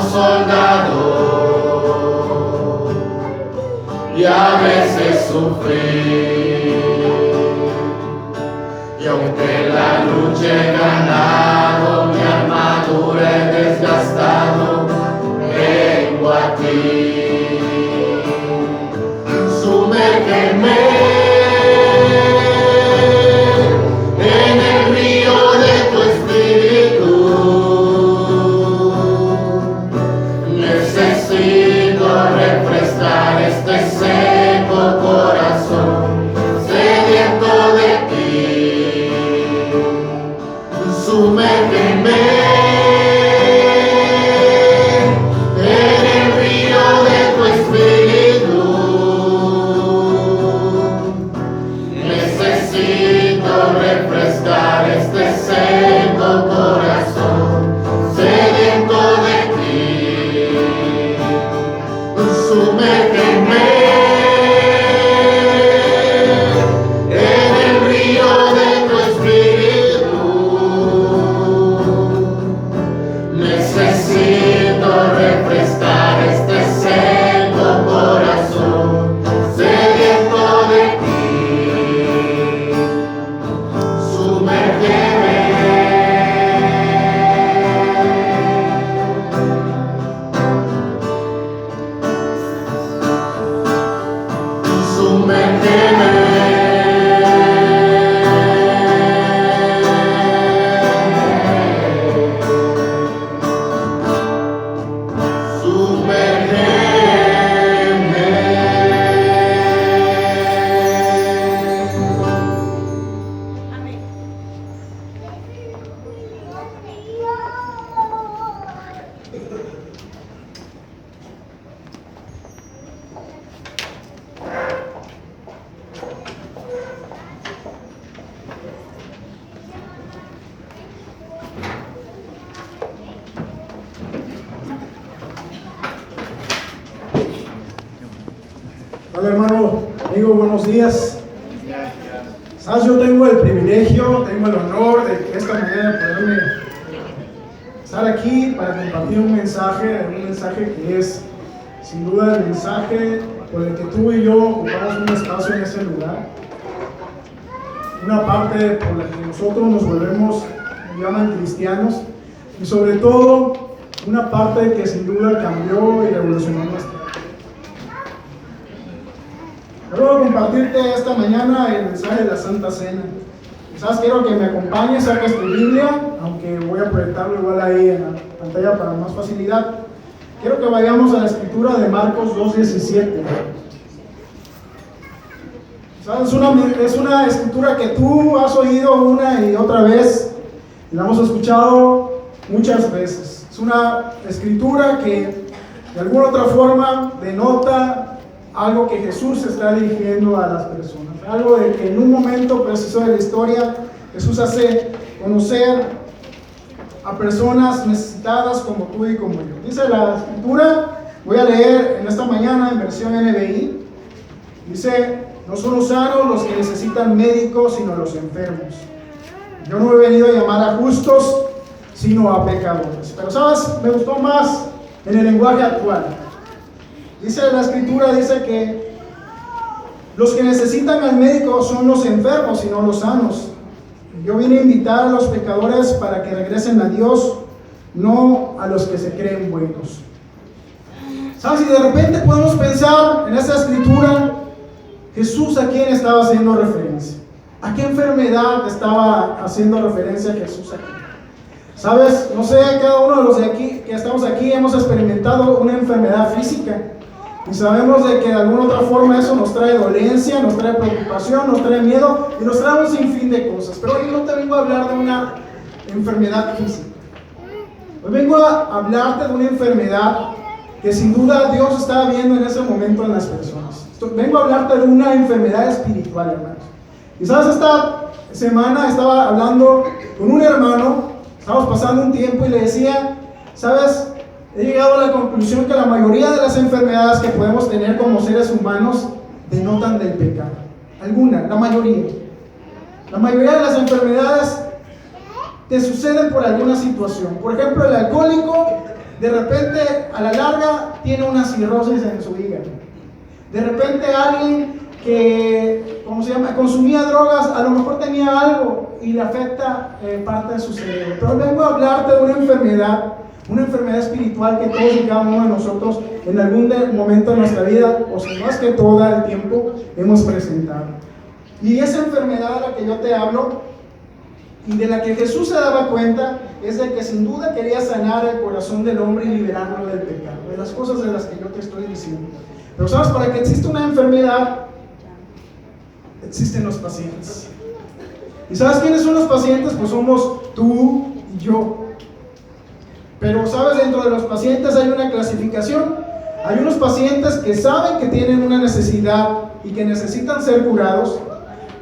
soldado y a veces sufrir. Y aunque la lucha he ganado, mi armadura he desgastado, vengo a ti. Sumérgeme en el río de tu espíritu. Necesito refrescar este seco corazón sediento de ti. Sumérgeme en el río de tu espíritu. Necesito refrescar este seco corazón sediento de ti. Sumérgeme en el río de tu espíritu. Necesito refrescar este seco corazón sediento de ti. Sumérgeme. Hola hermano, amigo, buenos días. ¿Sabes? Yo tengo el privilegio, tengo el honor de que esta mañana poderme estar aquí para compartir un mensaje que es sin duda el mensaje por el que tú y yo ocupamos un espacio en ese lugar. Una parte por la que nosotros nos volvemos, nos llaman cristianos, y sobre todo una parte que sin duda cambió y revolucionó nuestra vida. Quiero compartirte esta mañana el mensaje de la Santa Cena. Quizás quiero que me acompañes, saques tu Biblia, aunque voy a proyectarlo igual ahí en la pantalla para más facilidad. Quiero que vayamos a la escritura de Marcos 2:17. ¿Sabes? Es una escritura que tú has oído una y otra vez, y la hemos escuchado muchas veces. Es una escritura que de alguna otra forma denota algo que Jesús está dirigiendo a las personas, algo de que en un momento preciso de la historia Jesús hace conocer a personas necesitadas como tú y como yo. Dice la escritura, voy a leer en esta mañana en versión NBI, dice: no son los sanos los que necesitan médicos, sino los enfermos. Yo no he venido a llamar a justos, sino a pecadores. Pero sabes, me gustó más en el lenguaje actual. Dice la escritura, dice que los que necesitan al médico son los enfermos y no los sanos. Yo vine a invitar a los pecadores para que regresen a Dios, no a los que se creen buenos. ¿Sabes? Y de repente podemos pensar en esta escritura, Jesús ¿a quién estaba haciendo referencia? ¿A qué enfermedad estaba haciendo referencia Jesús aquí? ¿Sabes? No sé, cada uno de los de aquí que estamos aquí hemos experimentado una enfermedad física. Y sabemos de que de alguna otra forma eso nos trae dolencia, nos trae preocupación, nos trae miedo y nos trae un sinfín de cosas. Pero hoy no te vengo a hablar de una enfermedad física. Hoy vengo a hablarte de una enfermedad que sin duda Dios estaba viendo en ese momento en las personas. Vengo a hablarte de una enfermedad espiritual, hermanos. Y sabes, esta semana estaba hablando con un hermano, estábamos pasando un tiempo y le decía, sabes, he llegado a la conclusión que la mayoría de las enfermedades que podemos tener como seres humanos denotan del pecado. La mayoría. La mayoría de las enfermedades te suceden por alguna situación. Por ejemplo, el alcohólico de repente a la larga tiene una cirrosis en su hígado. De repente alguien que, consumía drogas, a lo mejor tenía algo y le afecta parte de su cerebro. Pero vengo a hablarte de una enfermedad espiritual que todos y cada uno de nosotros en algún momento de nuestra vida, o si no es que todo el tiempo, hemos presentado. Y esa enfermedad de la que yo te hablo y de la que Jesús se daba cuenta es de que sin duda quería sanar el corazón del hombre y liberarlo del pecado, de las cosas de las que yo te estoy diciendo. Pero sabes, para que exista una enfermedad, existen los pacientes. ¿Y sabes quiénes son los pacientes? Pues somos tú y yo. Pero sabes, dentro de los pacientes hay una clasificación. Hay unos pacientes que saben que tienen una necesidad y que necesitan ser curados.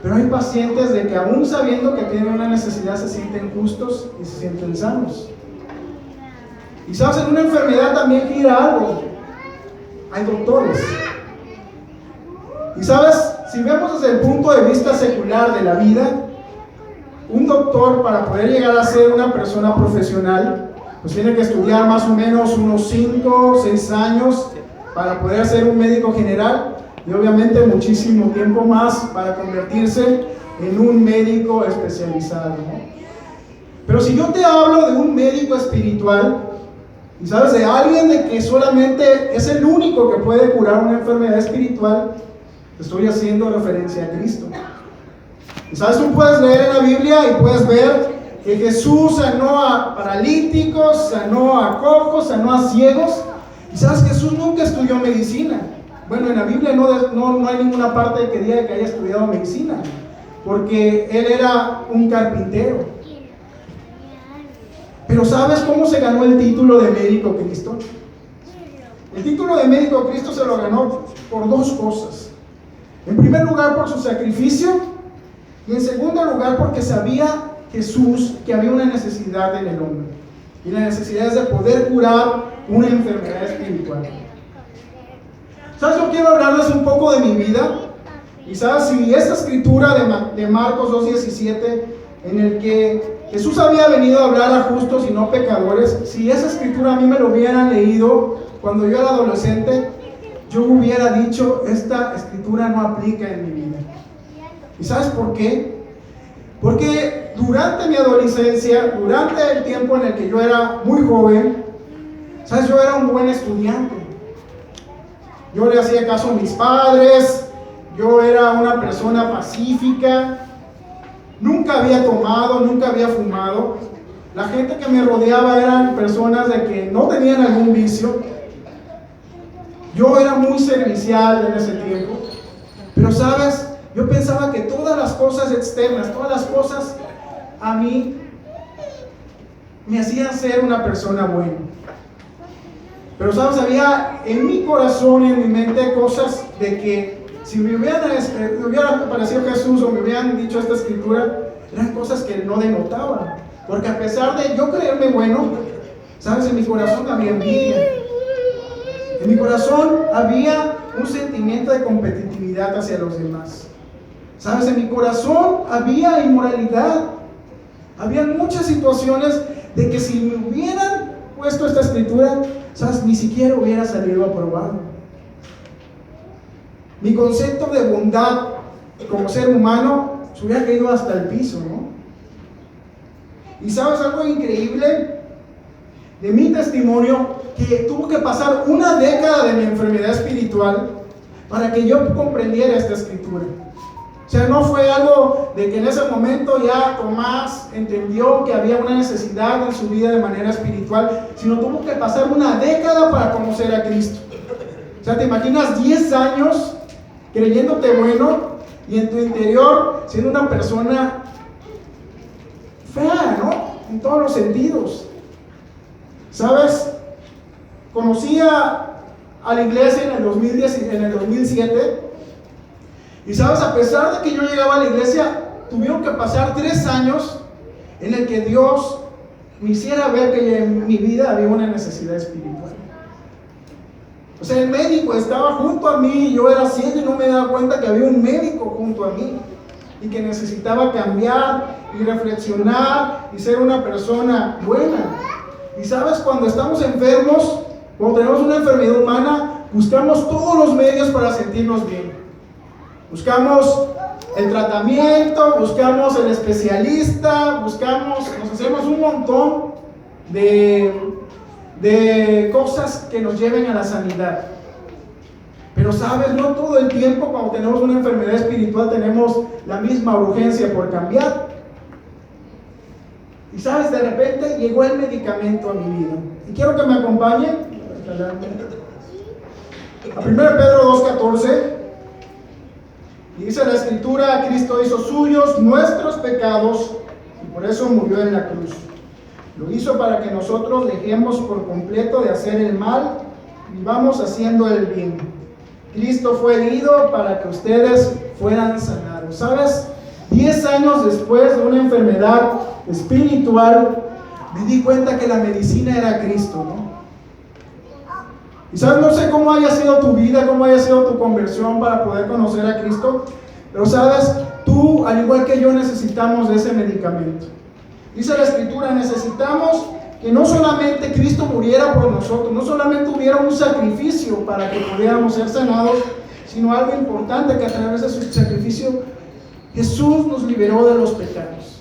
Pero hay pacientes de que aún sabiendo que tienen una necesidad se sienten justos y se sienten sanos. Y sabes, en una enfermedad también gira algo. Hay doctores. Y sabes, si vemos desde el punto de vista secular de la vida, un doctor para poder llegar a ser una persona profesional, pues tiene que estudiar más o menos unos 5 o 6 años para poder ser un médico general y obviamente muchísimo tiempo más para convertirse en un médico especializado, ¿no? Pero si yo te hablo de un médico espiritual, y sabes, de alguien de que solamente es el único que puede curar una enfermedad espiritual, te estoy haciendo referencia a Cristo. Y sabes, tú puedes leer en la Biblia y puedes ver que Jesús sanó a paralíticos, sanó a cojos, sanó a ciegos. Y sabes, Jesús nunca estudió medicina. Bueno, en la Biblia no hay ninguna parte que diga que haya estudiado medicina, porque él era un carpintero. Pero ¿sabes cómo se ganó el título de médico Cristo? El título de médico Cristo se lo ganó por 2 cosas. En primer lugar, por su sacrificio, y en segundo lugar, porque sabía Jesús que había una necesidad en el hombre, y la necesidad es de poder curar una enfermedad espiritual. ¿Sabes? Yo quiero hablarles un poco de mi vida. Y sabes, si esta escritura de Marcos 2:17, en el que Jesús había venido a hablar a justos y no pecadores, si esa escritura a mí me lo hubieran leído cuando yo era adolescente, yo hubiera dicho, esta escritura no aplica en mi vida. ¿Y sabes por qué? Porque durante mi adolescencia, durante el tiempo en el que yo era muy joven, ¿sabes? Yo era un buen estudiante. Yo le hacía caso a mis padres, yo era una persona pacífica, nunca había tomado, nunca había fumado. La gente que me rodeaba eran personas de que no tenían algún vicio. Yo era muy servicial en ese tiempo. Pero sabes, yo pensaba que todas las cosas externas, todas las cosas a mí me hacían ser una persona buena. Pero sabes, había en mi corazón y en mi mente cosas de que si me hubiera aparecido Jesús o me hubieran dicho esta escritura, eran cosas que no denotaban. Porque a pesar de yo creerme bueno, sabes, en mi corazón había envidia. En mi corazón había un sentimiento de competitividad hacia los demás. Sabes, en mi corazón había inmoralidad. Había muchas situaciones de que si me hubieran puesto esta escritura, sabes, ni siquiera hubiera salido aprobado. Mi concepto de bondad como ser humano se hubiera caído hasta el piso, ¿no? Y sabes algo increíble de mi testimonio, que tuvo que pasar una década de mi enfermedad espiritual para que yo comprendiera esta escritura. O sea, no fue algo de que en ese momento ya Tomás entendió que había una necesidad en su vida de manera espiritual, sino tuvo que pasar una década para conocer a Cristo. O sea, te imaginas 10 años creyéndote bueno y en tu interior siendo una persona fea, ¿no? En todos los sentidos. ¿Sabes? Conocí a la iglesia en el 2007. Y sabes, a pesar de que yo llegaba a la iglesia, tuvieron que pasar 3 años en el que Dios me hiciera ver que en mi vida había una necesidad espiritual. O sea, el médico estaba junto a mí y yo era ciego y no me daba cuenta que había un médico junto a mí y que necesitaba cambiar y reflexionar y ser una persona buena. Y sabes, cuando estamos enfermos, cuando tenemos una enfermedad humana, buscamos todos los medios para sentirnos bien. Buscamos el tratamiento, buscamos el especialista, nos hacemos un montón de cosas que nos lleven a la sanidad. Pero sabes, no todo el tiempo cuando tenemos una enfermedad espiritual tenemos la misma urgencia por cambiar. Y sabes, de repente llegó el medicamento a mi vida. Y quiero que me acompañen a 1 Pedro 2:14. Y dice la Escritura: Cristo hizo suyos nuestros pecados y por eso murió en la cruz. Lo hizo para que nosotros dejemos por completo de hacer el mal y vamos haciendo el bien. Cristo fue herido para que ustedes fueran sanados. ¿Sabes? 10 años después de una enfermedad espiritual, me di cuenta que la medicina era Cristo, ¿no? Y sabes, no sé cómo haya sido tu vida, cómo haya sido tu conversión para poder conocer a Cristo, pero sabes, tú, al igual que yo, necesitamos de ese medicamento. Dice la Escritura, necesitamos que no solamente Cristo muriera por nosotros, no solamente hubiera un sacrificio para que pudiéramos ser sanados, sino algo importante, que a través de su sacrificio Jesús nos liberó de los pecados.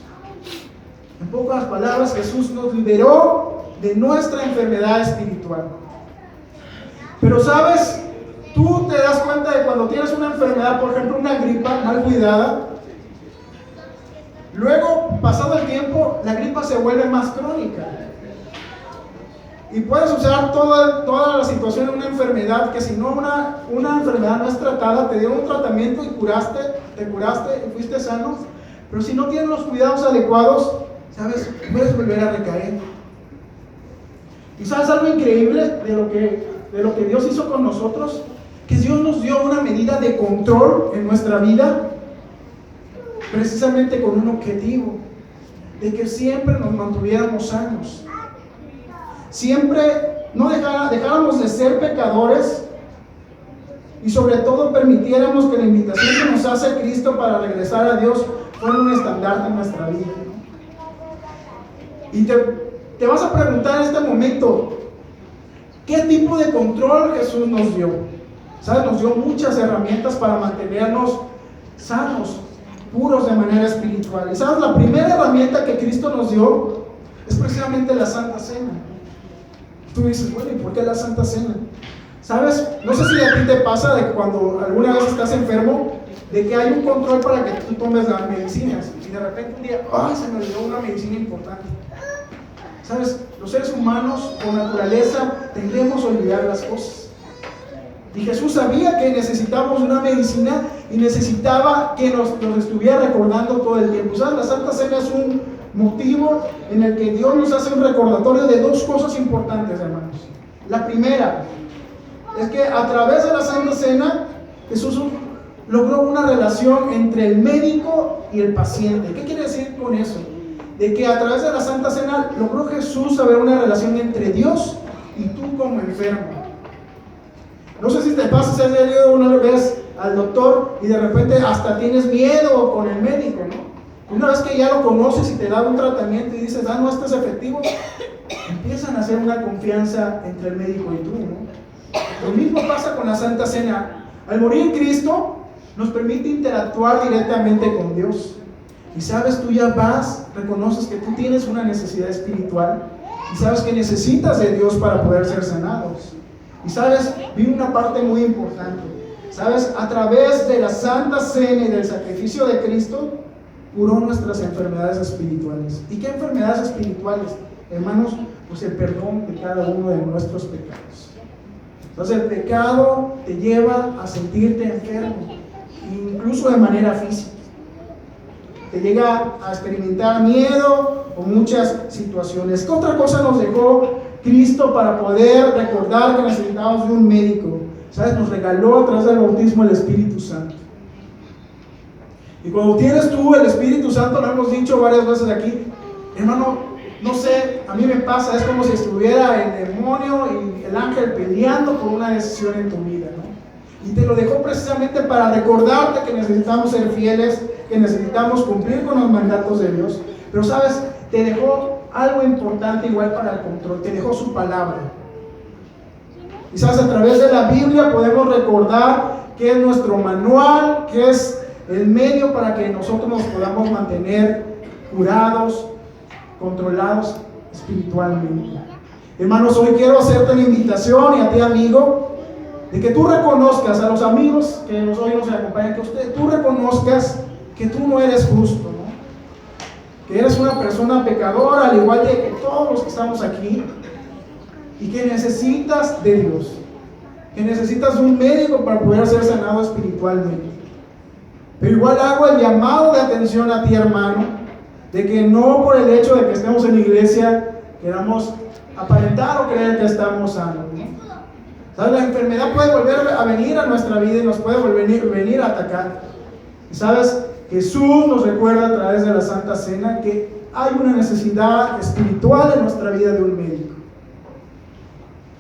En pocas palabras, Jesús nos liberó de nuestra enfermedad espiritual. Pero sabes, tú te das cuenta de cuando tienes una enfermedad, por ejemplo una gripa mal cuidada, luego, pasado el tiempo, la gripa se vuelve más crónica. Y puedes usar toda la situación de una enfermedad, que si no una enfermedad no es tratada, te dieron un tratamiento y te curaste y fuiste sano, pero si no tienes los cuidados adecuados, ¿sabes? Puedes volver a recaer. ¿Y sabes algo increíble de lo que Dios hizo con nosotros? Que Dios nos dio una medida de control en nuestra vida, precisamente con un objetivo, de que siempre nos mantuviéramos sanos. Siempre no dejáramos de ser pecadores y sobre todo permitiéramos que la invitación que nos hace Cristo para regresar a Dios fuera un estandarte en nuestra vida, ¿no? Y te vas a preguntar en este momento, ¿qué tipo de control Jesús nos dio? ¿Sabes? Nos dio muchas herramientas para mantenernos sanos, puros de manera espiritual. Y sabes, la primera herramienta que Cristo nos dio es precisamente la Santa Cena. Tú dices, bueno, ¿y por qué la Santa Cena? ¿Sabes? No sé si a ti te pasa de que cuando alguna vez estás enfermo, de que hay un control para que tú tomes las medicinas y de repente un día, ¡ay! Se me olvidó una medicina importante. ¿Sabes? Los seres humanos, por naturaleza, tendemos a olvidar las cosas. Y Jesús sabía que necesitábamos una medicina y necesitaba que nos estuviera recordando todo el tiempo. ¿Sabes? La Santa Cena es un motivo en el que Dios nos hace un recordatorio de dos cosas importantes, hermanos. La primera es que a través de la Santa Cena Jesús logró una relación entre el médico y el paciente. ¿Qué quiere decir con eso? De que a través de la Santa Cena logró Jesús saber una relación entre Dios y tú como enfermo. No sé si te pasa, si has ido una vez al doctor y de repente hasta tienes miedo con el médico, ¿no? Una vez que ya lo conoces y te da un tratamiento y dices, no, este es efectivo, empiezan a hacer una confianza entre el médico y tú, ¿no? Lo mismo pasa con la Santa Cena. Al morir Cristo, nos permite interactuar directamente con Dios. Y sabes, tú ya reconoces que tú tienes una necesidad espiritual y sabes que necesitas de Dios para poder ser sanados. Y sabes, vi una parte muy importante. Sabes, a través de la Santa Cena y del sacrificio de Cristo, curó nuestras enfermedades espirituales. ¿Y qué enfermedades espirituales? Hermanos, pues el perdón de cada uno de nuestros pecados. Entonces el pecado te lleva a sentirte enfermo, incluso de manera física. Te llega a experimentar miedo o muchas situaciones. ¿Qué otra cosa nos dejó Cristo para poder recordar que necesitábamos de un médico? ¿Sabes? Nos regaló a través del bautismo el Espíritu Santo. Y cuando tienes tú el Espíritu Santo, lo hemos dicho varias veces aquí, hermano, no sé, a mí me pasa, es como si estuviera el demonio y el ángel peleando por una decisión en tu vida, ¿no? Y te lo dejó precisamente para recordarte que necesitamos ser fieles, que necesitamos cumplir con los mandatos de Dios. Pero sabes, te dejó algo importante igual para el control, te dejó su palabra. Quizás a través de la Biblia podemos recordar que es nuestro manual, que es el medio para que nosotros nos podamos mantener curados, controlados espiritualmente. Hermanos, hoy quiero hacerte una invitación y a ti, amigo, de que tú reconozcas, a los amigos que hoy nos acompañan, que tú reconozcas que tú no eres justo, ¿no? Que eres una persona pecadora, al igual que todos los que estamos aquí, y que necesitas de Dios, que necesitas un médico para poder ser sanado espiritualmente. Pero igual hago el llamado de atención a ti, hermano, de que no por el hecho de que estemos en la iglesia queramos aparentar o creer que estamos sanos, ¿no? ¿Sabes? La enfermedad puede volver a venir a nuestra vida y nos puede venir a atacar. Y sabes, Jesús nos recuerda a través de la Santa Cena que hay una necesidad espiritual en nuestra vida de un médico.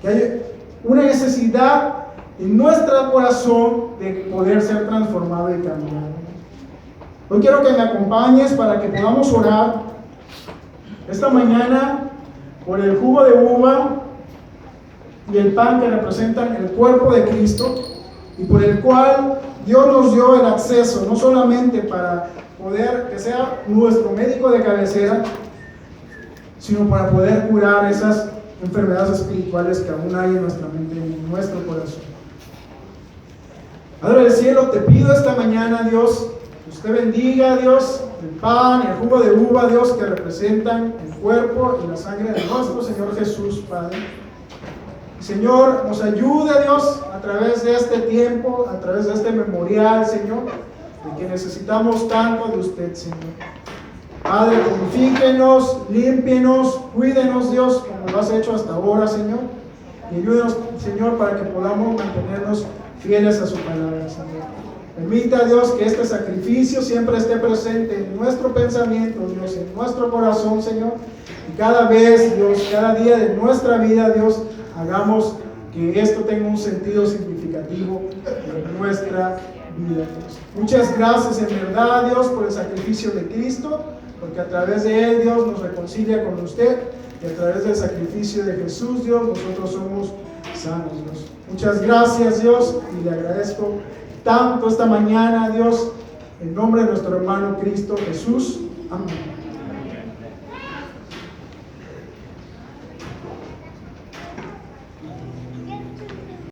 Que hay una necesidad en nuestro corazón de poder ser transformado y cambiado. Hoy quiero que me acompañes para que podamos orar esta mañana por el jugo de uva y el pan que representan el cuerpo de Cristo y por el cual Dios nos dio el acceso, no solamente para poder que sea nuestro médico de cabecera, sino para poder curar esas enfermedades espirituales que aún hay en nuestra mente, en nuestro corazón. Padre del cielo, te pido esta mañana, Dios, que usted bendiga, Dios, el pan, el jugo de uva, Dios, que representan el cuerpo y la sangre de nuestro Señor Jesús, Padre. Señor, nos ayude, Dios, a través de este tiempo, a través de este memorial, Señor, de que necesitamos tanto de usted, Señor. Padre, purifíquenos, límpienos, cuídenos, Dios, como lo has hecho hasta ahora, Señor. Y ayúdenos, Señor, para que podamos mantenernos fieles a su palabra, Señor. Permita, Dios, que este sacrificio siempre esté presente en nuestro pensamiento, Dios, en nuestro corazón, Señor. Y cada vez, Dios, cada día de nuestra vida, Dios, hagamos que esto tenga un sentido significativo en nuestra vida, Dios. Muchas gracias en verdad, Dios, por el sacrificio de Cristo, porque a través de Él, Dios, nos reconcilia con usted, y a través del sacrificio de Jesús, Dios, nosotros somos sanos, Dios. Muchas gracias, Dios, y le agradezco tanto esta mañana, Dios, en nombre de nuestro hermano Cristo Jesús. Amén.